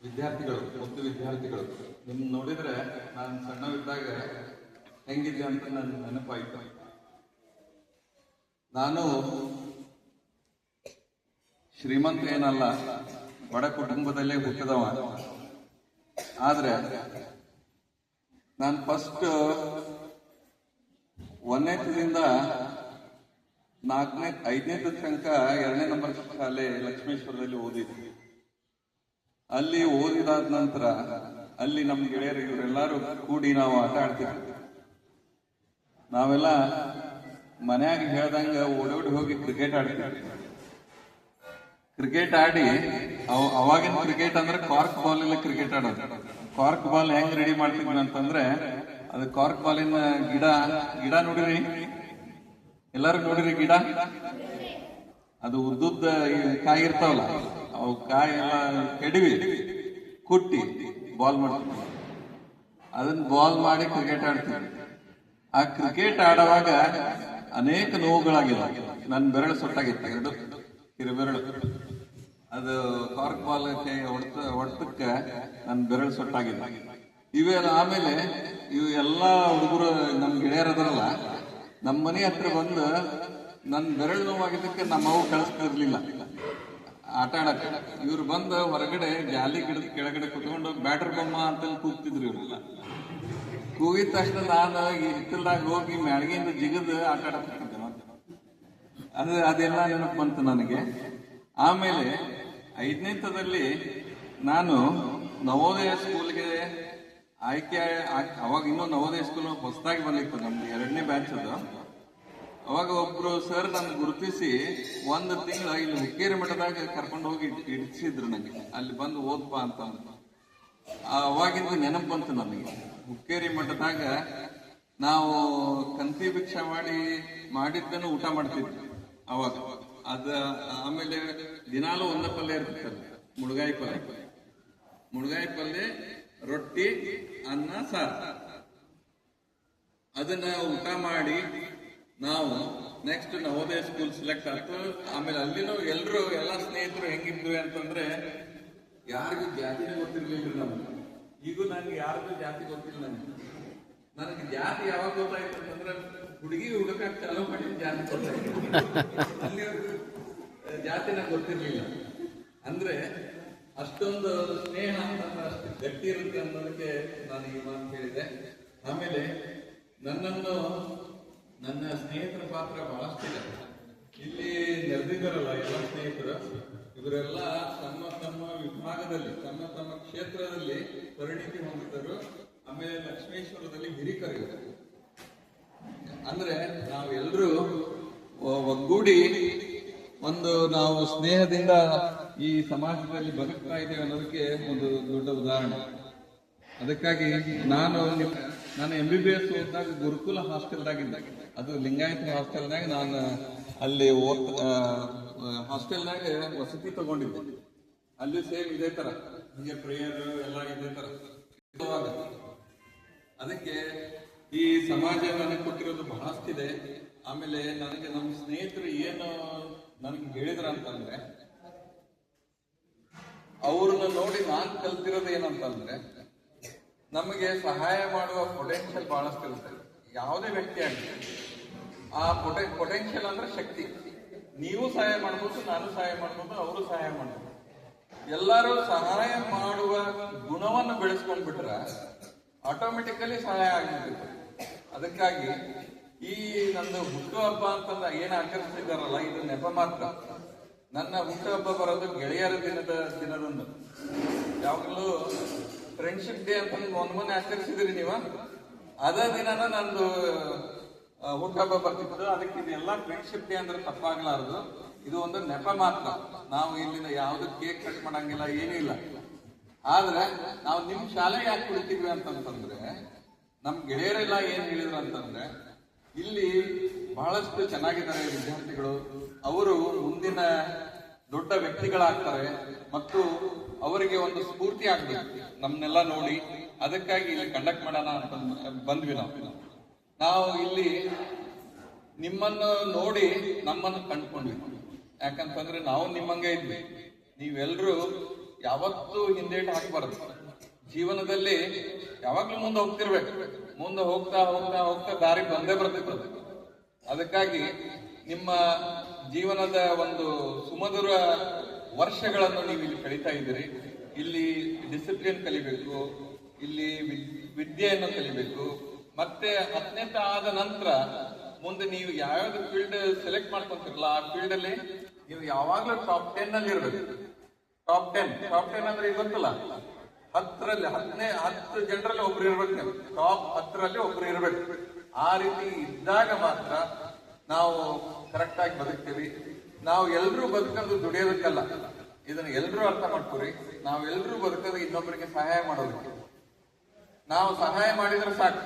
ವಿದ್ಯಾರ್ಥಿಗಳು ಮತ್ತು ವಿದ್ಯಾರ್ಥಿಗಳು ನಿಮ್ ನೋಡಿದ್ರೆ ನಾನು ಸಣ್ಣವಿದ್ದಾಗ ಹೆಂಗಿದ್ದೆ ಅಂತ ನನ್ನ ನೆನಪಾಯ್ತು. ನಾನು ಶ್ರೀಮಂತ ಏನಲ್ಲ, ಬಡ ಕುಟುಂಬದಲ್ಲೇ ಹುಟ್ಟಿದವ. ಆದ್ರೆ ನಾನು ಫಸ್ಟ್ 1ನೇದಿಂದ 4ನೇ 5ನೇ ತನಕ 2ನೇ ನಂಬರ್ ಶಾಲೆ ಲಕ್ಷ್ಮೇಶ್ವರದಲ್ಲಿ ಓದಿದ್ವಿ. ಅಲ್ಲಿ ಓದಿದಾದ ನಂತರ ಅಲ್ಲಿ ನಮ್ಮ ಗೆಳೆಯರು ಇವರೆಲ್ಲರೂ ಕೂಡಿ ನಾವು ಆಟ ಆಡ್ತಿದ್ವಿ. ನಾವೆಲ್ಲ ಮನ್ಯಾಗ ಹೇಳ್ದಂಗ ಓಡೋಡಿ ಹೋಗಿ ಕ್ರಿಕೆಟ್ ಆಡ್ತಿದ್ವಿ. ಕ್ರಿಕೆಟ್ ಆಡಿ ಅವಾಗಿನ ಕ್ರಿಕೆಟ್ ಅಂದ್ರೆ ಕಾರ್ಕ್ ಬಾಲ್ ಎಲ್ಲ ಕ್ರಿಕೆಟ್ ಆಡೋದು. ಕಾರ್ಕ್ ಬಾಲ್ ಹೆಂಗ್ ರೆಡಿ ಮಾಡ್ತಿದ್ವಿ ಅಂತಂದ್ರೆ, ಅದು ಕಾರ್ಕ್ ಬಾಲಿನ ಗಿಡ ನೋಡಿರಿ, ಎಲ್ಲಾರು ನೋಡಿರಿ ಗಿಡ, ಅದು ಉದ್ದುದ್ದ ಕಾಯಿ ಇರ್ತಾವಲ್ಲ, ಅವು ಕಾಯಿ ಎಲ್ಲ ಕೆಡವಿ ಕುಟ್ಟಿ ಬಾಲ್ ಮಾಡ್ತೀವಿ. ಅದನ್ನ ಬಾಲ್ ಮಾಡಿ ಕ್ರಿಕೆಟ್ ಆಡ್ತೀವಿ. ಆ ಕ್ರಿಕೆಟ್ ಆಡುವಾಗ ಅನೇಕ ನೋವುಗಳಾಗಿಲ್ಲ. ನನ್ನ ಬೆರಳು ಸೊಟ್ಟಾಗಿತ್ತು, 2 ಕಿರುಬೆರಳು. ಅದು ಕಾರ್ಕ್ ಬಾಲ್ ಹೊಡ್ತಕ್ಕ ನನ್ನ ಬೆರಳು ಸೊಟ್ಟಾಗಿಲ್ಲ. ಇವೆಲ್ಲ ಆಮೇಲೆ ಇವು ಎಲ್ಲಾ ಹುಡುಗರು ನಮ್ಮ ಗೆಳೆಯರದ್ರಲ್ಲ, ನಮ್ಮ ಮನೆ ಹತ್ರ ಬಂದು ನನ್ನ ಬೆರಳು ನೋವಾಗಿದ್ದಕ್ಕೆ ನಮ್ಮವು ಕಳಿಸ್ತಿರ್ಲಿಲ್ಲ ಆಟ ಆಡಕ. ಇವ್ರು ಬಂದು ಹೊರಗಡೆ ಜಾಲಿ ಗಿಡದ ಕೆಳಗಡೆ ಕುತ್ಕೊಂಡು ಬ್ಯಾಟರ್ ಬೊಮ್ಮ ಅಂತ ಕೂಗ್ತಿದ್ರು. ಇವರೆಲ್ಲ ಕೂಗಿದ ತಕ್ಷಣ ನಾನು ಹಿತ್ತಲ್ದಾಗ ಹೋಗಿ ಮ್ಯಾಳ್ಗಿಯಿಂದ ಜಿಗದು ಆಟ ಆಡಕ್ತಿದ್ದೆ. ಅದೆಲ್ಲ ನೆನಪು ಬಂತು ನನಗೆ. ಆಮೇಲೆ 5ನೇತದಲ್ಲಿ ನಾನು ನವೋದಯ ಸ್ಕೂಲ್ಗೆ ಆಯ್ಕೆ. ಅವಾಗ ಇನ್ನೂ ನವೋದಯ ಸ್ಕೂಲ್ ಹೊಸದಾಗಿ ಬಂದಿತ್ತು, ನಮ್ದು 2ನೇ ಬ್ಯಾಚ್ ಅದು. ಅವಾಗ ಒಬ್ರು ಸರ್ ನನ್ನ ಗುರುತಿಸಿ 1 ತಿಂಗಳ ಇಲ್ಲಿ ಹುಕ್ಕೇರಿ ಮಠದಾಗ ಕರ್ಕೊಂಡು ಹೋಗಿ ಇಡಿಸಿದ್ರು ನನಗೆ. ಅಲ್ಲಿ ಬಂದು ಓದ್ಪ ಅಂತ. ಅವಾಗಿಂದ ನೆನಪು ಬಂತು ನನಗೆ. ಹುಕ್ಕೇರಿ ಮಠದಾಗ ನಾವು ಕಂತಿ ಭಿಕ್ಷಾ ಮಾಡಿದ್ದನ್ನು ಊಟ ಮಾಡ್ತಿದ್ವಿ ಅವಾಗ. ಆಮೇಲೆ ದಿನಾಲು ಒಂದ ಪಲ್ಯ ಇರ್ತಿತ್ತಲ್ಲ, ಮುಳುಗಾಯಿ ಪಲ್ಯ, ರೊಟ್ಟಿ, ಅನ್ನ, ಸಾರು. ಅದನ್ನ ಊಟ ಮಾಡಿ ನಾವು ನೆಕ್ಸ್ಟ್ ನವೋದಯ ಸ್ಕೂಲ್ ಸೆಲೆಕ್ಟ್ ಆಯ್ತು. ಆಮೇಲೆ ಅಲ್ಲಿನೂ ಎಲ್ಲ ಸ್ನೇಹಿತರು ಹೆಂಗಿದ್ವಿ ಅಂತಂದ್ರೆ, ಯಾರಿಗೂ ಜಾತಿನೇ ಗೊತ್ತಿರ್ಲಿಲ್ಲ ನಮ್ಗೆ. ಈಗೂ ನನಗೆ ಯಾರಿಗೂ ಜಾತಿ ಗೊತ್ತಿಲ್ಲ. ನನಗೆ ಜಾತಿ ಯಾವಾಗ ಗೊತ್ತಾಯ್ತು ಅಂತಂದ್ರೆ, ಹುಡುಗಿ ಹುಡುಕಾಕ ಚಾಲೂ ಮಾಡಿದ ಜಾತಿ ಗೊತ್ತಾಯ್ತು. ಅಲ್ಲಿವರೆಗೂ ಜಾತಿನ ಗೊತ್ತಿರ್ಲಿಲ್ಲ. ಅಂದ್ರೆ ಅಷ್ಟೊಂದು ಸ್ನೇಹ ಅಂತಂದ್ರೆ ಅಷ್ಟು ಗಟ್ಟಿ ಇರುತ್ತೆ ಅನ್ನೋದಕ್ಕೆ ನಾನು ಈ ಮಾತು ಹೇಳಿದೆ. ಆಮೇಲೆ ನನ್ನ ಸ್ನೇಹಿತರ ಪಾತ್ರ ಬಹಳಷ್ಟಿದೆ. ಇಲ್ಲಿ ನೆರೆದಿದ್ದಾರಲ್ಲ ಎಲ್ಲ ಸ್ನೇಹಿತರು, ಇವರೆಲ್ಲ ತಮ್ಮ ವಿಭಾಗದಲ್ಲಿ, ತಮ್ಮ ಕ್ಷೇತ್ರದಲ್ಲಿ ಪರಿಣಿತಿ ಹೊಂದಿದ್ದರು. ಆಮೇಲೆ ಲಕ್ಷ್ಮೇಶ್ವರದಲ್ಲಿ ಹಿರಿಕರು. ಅಂದ್ರೆ ನಾವೆಲ್ಲರೂ ಒಗ್ಗೂಡಿ ನಾವು ಸ್ನೇಹದಿಂದ ಈ ಸಮಾಜದಲ್ಲಿ ಬದುಕ್ತಾ ಇದ್ದೇವೆ ಅನ್ನೋದಕ್ಕೆ ಒಂದು ದೊಡ್ಡ ಉದಾಹರಣೆ. ಅದಕ್ಕಾಗಿ ನಾನು MBBS ಓದಿದಾಗ ಗುರುಕುಲ ಹಾಸ್ಟೆಲ್ದಾಗಿದ್ದಾಗ, ಅದು ಲಿಂಗಾಯತ ಹಾಸ್ಟೆಲ್ನಾಗ ನಾನು ಅಲ್ಲಿ ಹಾಸ್ಟೆಲ್ನಾಗ ವಸತಿ ತಗೊಂಡಿದ್ದೆ. ಅಲ್ಲಿ ಸೇಮ್ ಇದೇ ತರ, ಹೀಗೆ ಪ್ರೇಯರ್ ಎಲ್ಲ ಇದೇ ತರ. ಅದಕ್ಕೆ ಈ ಸಮಾಜ ನನಗೆ ಕೊಟ್ಟಿರೋದು ಬಹಳಷ್ಟಿದೆ. ಆಮೇಲೆ ನನಗೆ ನಮ್ಮ ಸ್ನೇಹಿತರು ಏನು ನನಗೆ ಹೇಳಿದ್ರ ಅಂತಂದ್ರೆ, ಅವ್ರನ್ನ ನೋಡಿ ನಾನು ಕಲ್ತಿರೋದು ಏನಂತಂದ್ರೆ, ನಮಗೆ ಸಹಾಯ ಮಾಡುವ ಪೊಟೆನ್ಷಿಯಲ್ ಬಹಳಷ್ಟು ಇರುತ್ತೆ ಯಾವುದೇ ವ್ಯಕ್ತಿ ಆಗಲಿ. ಆ ಪೊಟೆನ್ಷಿಯಲ್ ಅಂದ್ರೆ ಶಕ್ತಿ. ನೀವು ಸಹಾಯ ಮಾಡ್ಬೋದು, ನಾನು ಸಹಾಯ ಮಾಡ್ಬೋದು, ಅವರು ಸಹಾಯ ಮಾಡ್ಬೋದು. ಎಲ್ಲರೂ ಸಹಾಯ ಮಾಡುವ ಗುಣವನ್ನು ಬೆಳೆಸ್ಕೊಂಡ್ಬಿಟ್ರೆ ಆಟೋಮೆಟಿಕಲಿ ಸಹಾಯ ಆಗ್ಬಿಡುತ್ತೆ. ಅದಕ್ಕಾಗಿ ಈ ನಂದು ಹುಟ್ಟುಹಬ್ಬ ಅಂತಂದ ಏನ್ ಆಚರಿಸ್ತಿದ್ದಾರಲ್ಲ, ಇದು ನೆಪ ಮಾತ್ರ. ನನ್ನ ಹುಟ್ಟುಹಬ್ಬ ಬರೋದು ಗೆಳೆಯರ ದಿನದಂದು. ಯಾವಾಗಲೂ ಫ್ರೆಂಡ್ಶಿಪ್ ಡೇ ಅಂತ ಮೊನ್ನೆ ಆಚರಿಸಿದ್ರಿ ನೀವು, ಅದೇ ದಿನಾನ ನಂದು ಹುಟ್ಟುಹಬ್ಬ ಬರ್ತಿತ್ತು. ಅದಕ್ಕೆ ಇದೆಲ್ಲ ಫ್ರೆಂಡ್ಶಿಪ್ ಡೇ ಅಂದ್ರೆ ತಪ್ಪಾಗ್ಲಾರದು. ಇದು ಒಂದು ನೆಪ ಮಾತ್ರ. ನಾವು ಇಲ್ಲಿಂದ ಯಾವ್ದು ಕೇಕ್ ಕಟ್ ಮಾಡಂಗಿಲ್ಲ, ಏನೂ ಇಲ್ಲ. ಆದ್ರೆ ನಾವು ನಿಮ್ ಶಾಲೆಗೆ ಯಾಕೆ ಕುಳಿತಿದ್ವಿ ಅಂತಂತಂದ್ರೆ, ನಮ್ ಗೆಳೆಯರೆಲ್ಲ ಏನ್ ಹೇಳಿದ್ರು ಅಂತಂದ್ರೆ, ಇಲ್ಲಿ ಬಹಳಷ್ಟು ಚೆನ್ನಾಗಿದ್ದಾರೆ ವಿದ್ಯಾರ್ಥಿಗಳು, ಅವರು ಮುಂದಿನ ದೊಡ್ಡ ವ್ಯಕ್ತಿಗಳಾಗ್ತಾರೆ ಮತ್ತು ಅವರಿಗೆ ಒಂದು ಸ್ಫೂರ್ತಿ ಆಗ್ಬೇಕು ನಮ್ಮನ್ನೆಲ್ಲ ನೋಡಿ. ಅದಕ್ಕಾಗಿ ಇಲ್ಲಿ ಕಂಡಕ್ಟ್ ಮಾಡೋಣ ಅಂತ ಬಂದ್ವಿ. ನಾವು ಇಲ್ಲಿ ನಿಮ್ಮನ್ನು ನೋಡಿ ನಮ್ಮನ್ನು ಕಂಡುಕೊಂಡ್ವಿ. ಯಾಕಂತಂದ್ರೆ ನಾವು ನಿಮ್ಮಂಗೆ ಇದ್ವಿ. ನೀವೆಲ್ಲರೂ ಯಾವತ್ತೂ ಹಿಂದೇಟು ಹಾಕಬಾರದು. ಜೀವನದಲ್ಲಿ ಯಾವಾಗ್ಲೂ ಮುಂದೆ ಹೋಗ್ತಿರ್ಬೇಕು. ಮುಂದೆ ಹೋಗ್ತಾ ಹೋಗ್ತಾ ಹೋಗ್ತಾ ದಾರಿ ಬಂದೇ ಬರ್ತದೆ. ಅದಕ್ಕಾಗಿ ನಿಮ್ಮ ಜೀವನದ ಒಂದು ಸುಮಧುರ ವರ್ಷಗಳನ್ನು ನೀವು ಇಲ್ಲಿ ಕಳೀತಾ ಇದ್ದೀರಿ. ಇಲ್ಲಿ ಡಿಸಿಪ್ಲಿನ್ ಕಲಿಬೇಕು, ಇಲ್ಲಿ ವಿದ್ಯೆಯನ್ನು ಕಲಿಬೇಕು. ಮತ್ತೆ 10ನೇ ಆದ ನಂತರ ಮುಂದೆ ನೀವು ಯಾವ್ಯಾವ್ದು ಫೀಲ್ಡ್ ಸೆಲೆಕ್ಟ್ ಮಾಡ್ಕೊಂತಿರಲ್ಲ, ಆ ಫೀಲ್ಡ್ ಅಲ್ಲಿ ನೀವು ಯಾವಾಗ್ಲೂ ಟಾಪ್ 10 ಅಲ್ಲಿ ಇರ್ಬೇಕು. ಟಾಪ್ 10 ಅಂದ್ರೆ ಈಗ ಗೊತ್ತಲ್ಲ, 10 ಜನರಲ್ಲಿ ಒಬ್ರು ಇರ್ಬೇಕು. ನೀವು ಟಾಪ್ 10ರಲ್ಲಿ ಒಬ್ರು ಇರ್ಬೇಕು. ಆ ರೀತಿ ಇದ್ದಾಗ ಮಾತ್ರ ನಾವು ಕರೆಕ್ಟ್ ಆಗಿ ಬದುಕ್ತೀವಿ. ನಾವು ಎಲ್ರೂ ಬದುಕೋದು ದುಡಿಯೋದಕ್ಕಲ್ಲ, ಇದನ್ನ ಎಲ್ರೂ ಅರ್ಥ ಮಾಡ್ಕೊರಿ. ನಾವು ಎಲ್ರೂ ಬದುಕೋದು ಇನ್ನೊಬ್ಬರಿಗೆ ಸಹಾಯ ಮಾಡೋದಕ್ಕೆ. ನಾವು ಸಹಾಯ ಮಾಡಿದ್ರೆ ಸಾಕು,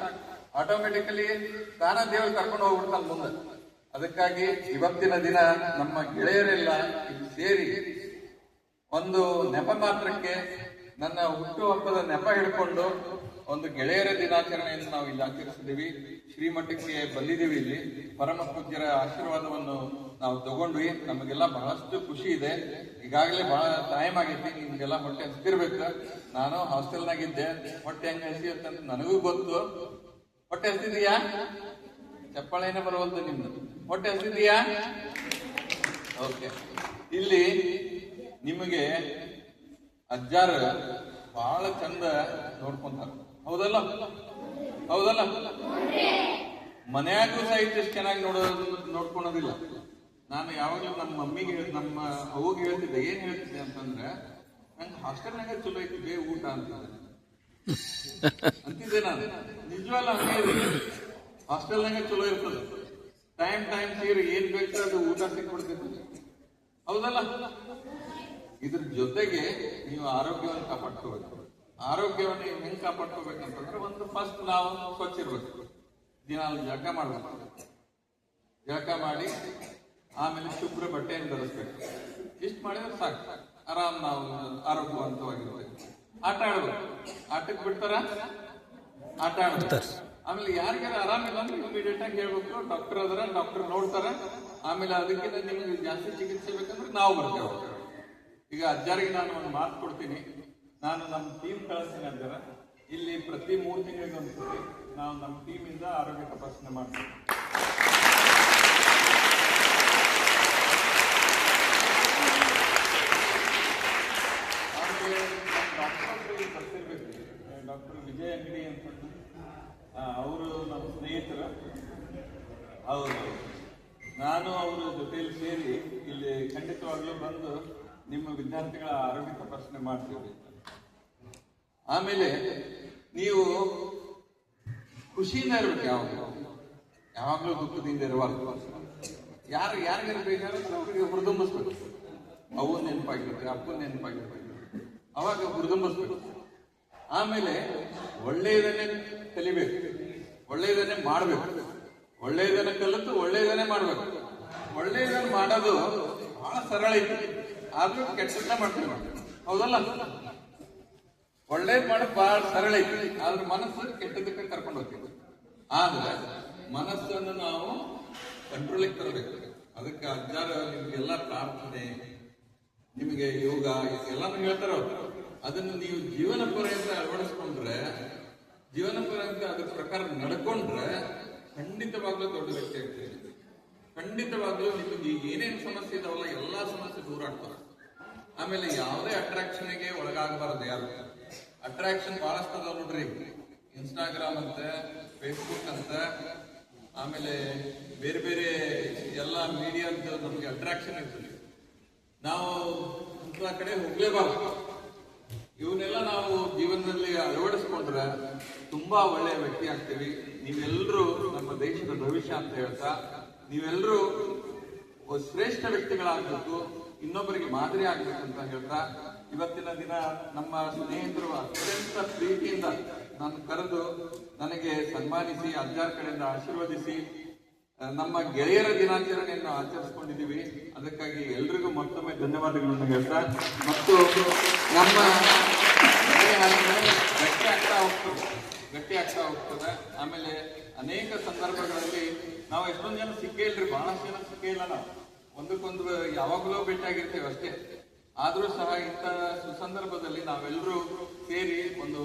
ಆಟೋಮೆಟಿಕಲಿ ತಾನ ದೇವರು ಕರ್ಕೊಂಡು ಹೋಗ್ಬಿಡ್ತಾನೆ ಮುಂದೆ. ಅದಕ್ಕಾಗಿ ಇವತ್ತಿನ ದಿನ ನಮ್ಮ ಗೆಳೆಯರೆಲ್ಲ ಇಲ್ಲಿ ಸೇರಿ ಒಂದು ನೆಪ ಮಾತ್ರಕ್ಕೆ, ನನ್ನ ಹುಟ್ಟುಹಬ್ಬದ ನೆಪ ಹಿಡ್ಕೊಂಡು ಒಂದು ಗೆಳೆಯರ ದಿನಾಚರಣೆಯನ್ನು ನಾವು ಇಲ್ಲಿ ಆಚರಿಸಿದೀವಿ. ಶ್ರೀಮಠಕ್ಕೆ ಬಂದಿದ್ದೀವಿ. ಇಲ್ಲಿ ಪರಮ ಪೂಜ್ಯರ ಆಶೀರ್ವಾದವನ್ನು ನಾವು ತಗೊಂಡ್ವಿ. ನಮಗೆಲ್ಲ ಬಹಳಷ್ಟು ಖುಷಿ ಇದೆ. ಈಗಾಗಲೇ ಬಹಳ ಟೈಮ್ ಆಗೈತಿ, ನಿಮ್ಗೆಲ್ಲ ಹೊಟ್ಟೆ ಹಸಿತಿರ್ಬೇಕು. ನಾನು ಹಾಸ್ಟೆಲ್ನಾಗಿದ್ದೆ, ಹೊಟ್ಟೆ ಹೆಂಗ್ ಹಸಿಯುತ್ತೆ ಅಂತ ನನಗೂ ಗೊತ್ತು. ಹೊಟ್ಟೆ ಹಸಿದೀಯಾ? ಚಪ್ಪಾಳೆನ ಬರುವಲ್ದು ನಿಮ್ದು. ಹೊಟ್ಟೆ ಹಸಿದೀಯಾ? ಓಕೆ. ಇಲ್ಲಿ ನಿಮಗೆ ಅಜ್ಜಾರ ಬಹಳ ಚಂದ ನೋಡ್ಕೊಂತಾರ, ಹೌದಲ್ಲ? ಹೌದಲ್ಲ? ಮನೆಯಾಗೂ ಸಹಿತ ಎಷ್ಟು ಚೆನ್ನಾಗಿ ನೋಡ್ಕೊಳೋದಿಲ್ಲ. ನಾನು ಯಾವಾಗಲೂ ನಮ್ಮ ಮಮ್ಮಿಗೆ ನಮ್ಮ ಅವ್ಗೆ ಹೇಳ್ತಿದ್ದೆ, ಏನ್ ಹೇಳ್ತಿದ್ದೆ ಅಂತಂದ್ರೆ, ನಂಗೆ ಹಾಸ್ಟೆಲ್ನಾಗ ಚಲೋ ಐತಿ ಊಟ ಅಂತಿದ್ದೆ ನಾನು. ನಿಜವಲ್ಲ, ಹಾಸ್ಟೆಲ್ನಾಗ ಚಲೋ ಇರ್ತದೆ. ಟೈಮ್ ಸೇರಿ ಏನ್ ಬೇಕು ಅದು ಊಟ ಸಿಕ್ಬಿಡ್ತೈತಿ, ಹೌದಲ್ಲ? ಇದ್ರ ಜೊತೆಗೆ ನೀವು ಆರೋಗ್ಯವನ್ನು ಕಾಪಾಡ್ಕೋಬೇಕು. ಆರೋಗ್ಯವನ್ನು ಹೆಂಗ್ ಕಾಪಾಡ್ಕೋಬೇಕಂತಂದ್ರೆ, ಒಂದು ಫಸ್ಟ್ ನಾವು ಸ್ವಚ್ಛ ಇರ್ಬೇಕು. ದಿನ ಜಳಕ ಮಾಡ್ಬೇಕು. ಜಳಕ ಮಾಡಿ ಆಮೇಲೆ ಶುಭ್ರ ಬಟ್ಟೆಯನ್ನು ಧರಿಸ್ಬೇಕು. ಇಷ್ಟು ಮಾಡಿದ್ರೆ ಸಾಕು, ಆರಾಮ್ ನಾವು ಆರೋಗ್ಯವಂತವಾಗಿರ್ಬೇಕು. ಆಟ ಆಡ್ಬೇಕು. ಆಟಕ್ಕೆ ಬಿಡ್ತಾರ? ಆಟ ಆಡ್ಬೇಕು. ಆಮೇಲೆ ಯಾರಿಗಾರ ಆರಾಮಿಲ್ಲ ಅಂದ್ರೆ ಇಮಿಡಿಯೇಟ್ ಆಗಿ ಹೇಳ್ಬೇಕು, ಡಾಕ್ಟರ್ ಅದರ, ಡಾಕ್ಟರ್ ನೋಡ್ತಾರ. ಆಮೇಲೆ ಅದಕ್ಕಿಂತ ನಿಮ್ಗೆ ಜಾಸ್ತಿ ಚಿಕಿತ್ಸೆ ಬೇಕಂದ್ರೆ ನಾವು ಬರ್ತೇವೆ. ಈಗ ಅಜ್ಜಾರಿಗೆ ನಾನು ಒಂದು ಮಾತು ಕೊಡ್ತೀನಿ. ನಾನು ನಮ್ಮ ಟೀಮ್ ಕಳಿಸ್ತೀನಿ ಅಜ್ಜಾರ. ಇಲ್ಲಿ ಪ್ರತಿ 3 ತಿಂಗಳಿಗೆ ಒಂದ್ಸತಿ ನಾವು ನಮ್ಮ ಟೀಮ್ ಇಂದ ಆರೋಗ್ಯ ತಪಾಸಣೆ ಮಾಡ್ತೀವಿ. ಡಾಕ್ಟರ್ ವಿಜಯ್ ಅಂಗಡಿ ಅಂತ ಅವರು ನಮ್ಮ ಸ್ನೇಹಿತರು. ಹೌದು, ನಾನು ಅವರ ಜೊತೆಯಲ್ಲಿ ಸೇರಿ ಇಲ್ಲಿ ಖಂಡಿತವಾಗ್ಲೂ ಬಂದು ನಿಮ್ಮ ವಿದ್ಯಾರ್ಥಿಗಳ ಆರೋಗ್ಯ ತಪಾಸಣೆ ಮಾಡ್ತೀವಿ. ಆಮೇಲೆ ನೀವು ಖುಷಿಯಿಂದ ಇರ್ಬೇಕು. ಯಾವಾಗ್ಲೂ ದುಃಖದಿಂದ ಇರಬಾರ್ದು. ಯಾರಿಗಾರ ಬೇಕಾದ್ರೆ ಅವ್ರಿಗೆ ಹುರಿದುಂಬಿಸ್ಬೇಕು. ಅವನ್ ನೆನಪಾಗಿರುತ್ತೆ, ಅಪ್ಪನ ನೆನಪಾಗಿರುತ್ತೆ, ಅವಾಗ ಹುರಿದುಂಬಿಸ್ಬೇಕು. ಆಮೇಲೆ ಒಳ್ಳೆಯದನ್ನೇ ಕಲಿಬೇಕು, ಒಳ್ಳೆಯದನ್ನೇ ಮಾಡ್ಬೇಕು. ಒಳ್ಳೆಯದನ್ನ ಕಲಿತು ಒಳ್ಳೆಯದನ್ನೇ ಮಾಡ್ಬೇಕು. ಒಳ್ಳೆಯದನ್ನ ಮಾಡೋದು ಬಹಳ ಸರಳ ಐತಿ, ಆದ್ರೂ ಕೆಟ್ಟದನ್ನ ಮಾಡ್ತೀವಿ, ಹೌದಲ್ಲ? ಒಳ್ಳೇದ್ ಮಾಡೋದು ಬಹಳ ಸರಳ ಐತಿ, ಆದ್ರೆ ಮನಸ್ಸು ಕೆಟ್ಟದಕ್ಕೆ ಕರ್ಕೊಂಡು ಹೋಗ್ತೀವಿ. ಆದ್ರೆ ಮನಸ್ಸನ್ನು ನಾವು ಕಂಟ್ರೋಲಿಗೆ ತರಬೇಕು. ಅದಕ್ಕೆ ಅಜ್ಜಾರ ನಿಮ್ಗೆಲ್ಲ ಪ್ರಾರ್ಥನೆ, ನಿಮಗೆ ಯೋಗ ಎಲ್ಲಾನು ಹೇಳ್ತಾರ. ಅದನ್ನು ನೀವು ಜೀವನ ಪರ್ಯಂತ ಅಳವಡಿಸ್ಕೊಂಡ್ರೆ, ಜೀವನ ಪರ್ಯಂತ ಅದ್ರ ಪ್ರಕಾರ ನಡ್ಕೊಂಡ್ರೆ ಖಂಡಿತವಾಗ್ಲೂ ದೊಡ್ಡ ವ್ಯಕ್ತಿ ಆಗ್ತೀವಿ. ಖಂಡಿತವಾಗ್ಲೂ ನಿಮಗೆ ಏನೇನು ಸಮಸ್ಯೆ ಇದಾವಲ್ಲ ಎಲ್ಲಾ ಸಮಸ್ಯೆ ದೂರ ಆಗ್ತವೆ. ಆಮೇಲೆ ಯಾವುದೇ ಅಟ್ರಾಕ್ಷನ್ಗೆ ಒಳಗಾಗಬಾರದು. ಯಾರು ಅಟ್ರಾಕ್ಷನ್ ಬಹಳಷ್ಟು ಅದಾವ ನೋಡ್ರಿ. ಇನ್ಸ್ಟಾಗ್ರಾಮ್ ಅಂತ, ಫೇಸ್ಬುಕ್ ಅಂತ, ಆಮೇಲೆ ಬೇರೆ ಬೇರೆ ಎಲ್ಲ ಮೀಡಿಯಾದ ನಮ್ಗೆ ಅಟ್ರಾಕ್ಷನ್ ಇರ್ತದೆ. ನಾವು ಅಂತ ಕಡೆ ಹೋಗ್ಲೇಬಾರ್ದು. ಇವನ್ನೆಲ್ಲ ನಾವು ಜೀವನದಲ್ಲಿ ಅಳವಡಿಸ್ಕೊಂಡ್ರೆ ತುಂಬಾ ಒಳ್ಳೆಯ ವ್ಯಕ್ತಿ ಆಗ್ತೀವಿ. ನೀವೆಲ್ಲರೂ ನಮ್ಮ ದೇಶದ ಭವಿಷ್ಯ ಅಂತ ಹೇಳ್ತಾ, ನೀವೆಲ್ಲರೂ ಶ್ರೇಷ್ಠ ವ್ಯಕ್ತಿಗಳಾಗಬೇಕು, ಇನ್ನೊಬ್ಬರಿಗೆ ಮಾದರಿ ಆಗ್ಬೇಕು ಅಂತ ಹೇಳ್ತಾ, ಇವತ್ತಿನ ದಿನ ನಮ್ಮ ಸ್ನೇಹಿತರು ಅತ್ಯಂತ ಪ್ರೀತಿಯಿಂದ ನಾನು ಕರೆದು ನನಗೆ ಸನ್ಮಾನಿಸಿ ಅಜ್ಜಾರ ಕಡೆಯಿಂದ ಆಶೀರ್ವದಿಸಿ ನಮ್ಮ ಗೆಳೆಯರ ದಿನಾಚರಣೆಯನ್ನು ಆಚರಿಸಿಕೊಂಡಿದ್ದೀವಿ. ಅದಕ್ಕಾಗಿ ಎಲ್ರಿಗೂ ಮತ್ತೊಮ್ಮೆ ಧನ್ಯವಾದಗಳನ್ನು ಹೇಳ್ತಾ, ಮತ್ತು ನಮ್ಮ ಗಟ್ಟಿ ಆಗ್ತಾ ಹೋಗ್ತದೆ. ಆಮೇಲೆ ಅನೇಕ ಸಂದರ್ಭಗಳಲ್ಲಿ ನಾವು ಎಷ್ಟೊಂದು ಜನ ಸಿಕ್ಕೇ ಇಲ್ರಿ, ಬಹಳಷ್ಟು ಜನ ಸಿಕ್ಕೇ ಇಲ್ಲ. ನಾವು ಒಂದಕ್ಕೊಂದು ಯಾವಾಗಲೂ ಭೇಟಿಯಾಗಿರ್ತೇವೆ ಅಷ್ಟೇ. ಆದರೂ ಸಹ ಇಂಥ ಸುಸಂದರ್ಭದಲ್ಲಿ ನಾವೆಲ್ಲರೂ ಸೇರಿ ಒಂದು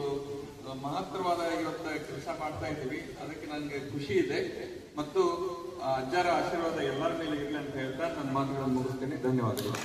ಮಹತ್ತರವಾದ ಇವತ್ತು ಕೆಲಸ ಮಾಡ್ತಾ ಇದ್ದೀವಿ. ಅದಕ್ಕೆ ನನಗೆ ಖುಷಿ ಇದೆ ಮತ್ತು ಅಜ್ಜರ ಆಶೀರ್ವಾದ ಎಲ್ಲರ ಮೇಲೆ ಇರಲಿ ಅಂತ ಹೇಳ್ತಾ ನನ್ನ ಮಾತುಗಳನ್ನು ಮುಗಿಸ್ತೇನೆ. ಧನ್ಯವಾದಗಳು.